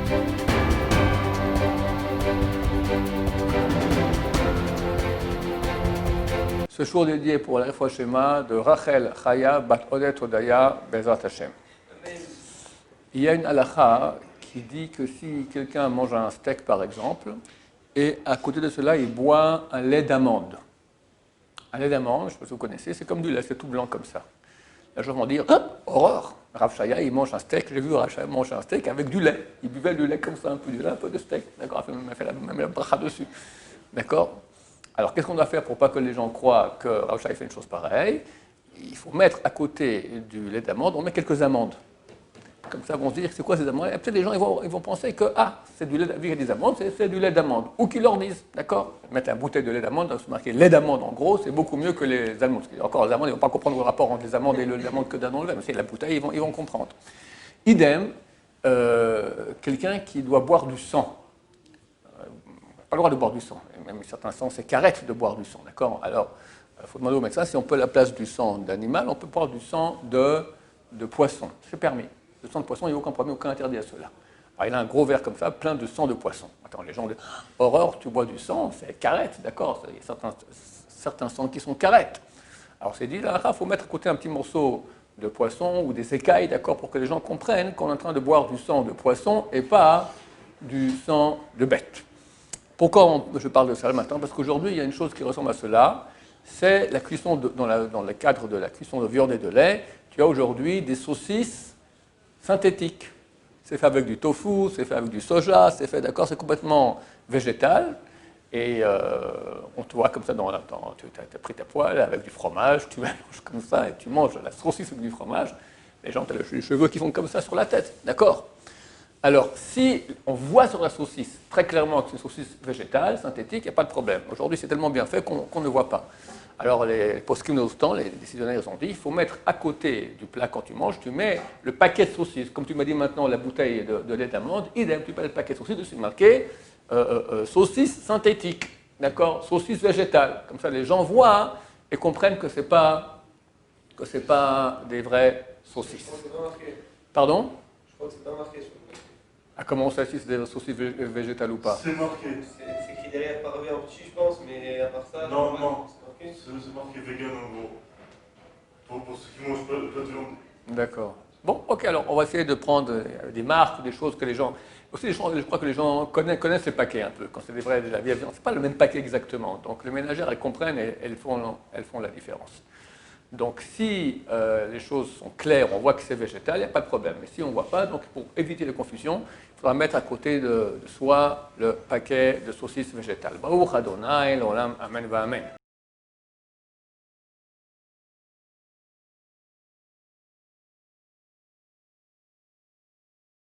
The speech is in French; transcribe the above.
Ce jour dédié pour la Refoua Shema de Rachel Chaya Bat Odet Odaya Bezrat Hashem. Il y a une halakha qui dit que si quelqu'un mange un steak par exemple, et à côté de cela il boit un lait d'amande. Un lait d'amande, je ne sais pas si vous connaissez, c'est comme du lait, c'est tout blanc comme ça. Les gens vont dire horreur, Rav Shaya il mange un steak, j'ai vu Rav Shaya manger un steak avec du lait. Il buvait du lait comme ça, un peu du lait, un peu de steak. D'accord, il m'a fait même la bracha dessus. D'accord. Alors, qu'est-ce qu'on doit faire pour pas que les gens croient que Rav Shaya fait une chose pareille? Il faut mettre à côté du lait d'amande, on met quelques amandes. Comme ça, ils vont se dire, c'est quoi ces amandes? Et peut-être les gens ils vont penser que, c'est du lait, vu qu'il y a des amandes, c'est du lait d'amande. Ou qu'ils leur disent, d'accord? Mettre une bouteille de lait d'amande, c'est marqué lait d'amande en gros, c'est beaucoup mieux que les amandes. Encore, les amandes, ils ne vont pas comprendre le rapport entre les amandes et le lait d'amande que dans le lait, mais c'est la bouteille, ils vont comprendre. Idem, quelqu'un qui doit boire du sang. Pas le droit de boire du sang, et même certains sangs, c'est carette de boire du sang, d'accord? Alors, il faut demander au médecin si on peut, à la place du sang d'animal, on peut boire du sang de poisson. C'est permis. Le sang de poisson, il n'y a aucun problème, aucun interdit à cela. Alors, il a un gros verre comme ça, plein de sang de poisson. Attends, les gens disent horreur, tu bois du sang, c'est carette, d'accord? Il y a certains sangs qui sont carettes. Alors, c'est dit, là, il faut mettre à côté un petit morceau de poisson ou des écailles, d'accord, pour que les gens comprennent qu'on est en train de boire du sang de poisson et pas du sang de bête. Pourquoi je parle de ça maintenant? Parce qu'aujourd'hui, il y a une chose qui ressemble à cela, c'est la cuisson, dans le cadre de la cuisson de viande et de lait, tu as aujourd'hui des saucisses synthétiques. C'est fait avec du tofu, c'est fait avec du soja, c'est fait, d'accord, c'est complètement végétal. Et on te voit comme ça, tu as pris ta poêle avec du fromage, tu mélanges comme ça et tu manges la saucisse avec du fromage. Les gens, tu as les cheveux qui font comme ça sur la tête, d'accord? Alors, si on voit sur la saucisse très clairement que c'est une saucisse végétale, synthétique, il n'y a pas de problème. Aujourd'hui, c'est tellement bien fait qu'on ne voit pas. Alors, les poskim de temps, les décisionnaires ont dit, il faut mettre à côté du plat quand tu manges, tu mets le paquet de saucisses. Comme tu m'as dit maintenant, la bouteille de lait d'amande, idem, tu mets le paquet de saucisses, dessus marqué saucisse synthétique, d'accord, saucisse végétale. Comme ça, les gens voient et comprennent que c'est pas des vraies saucisses. Pardon? Je crois que c'est pas marqué. Comment on sait si c'est des saucisses végétales ou pas? C'est marqué. C'est écrit derrière pavé en petit, je pense, mais à part ça. Non, c'est marqué. C'est marqué vegan en gros. Pour ceux qui mangent pas de viande. D'accord. Bon, ok, alors on va essayer de prendre des marques, des choses que les gens. Aussi, je crois que les gens connaissent ces paquets un peu. Quand c'est des vrais de la vieille viande, c'est pas le même paquet exactement. Donc les ménagères, elles comprennent et elles font la différence. Donc si les choses sont claires, on voit que c'est végétal, il n'y a pas de problème. Mais si on ne voit pas, donc pour éviter les confusions, il faudra mettre à côté de soi le paquet de saucisses végétales. Baruch Adonai, l'olam, amen va amen.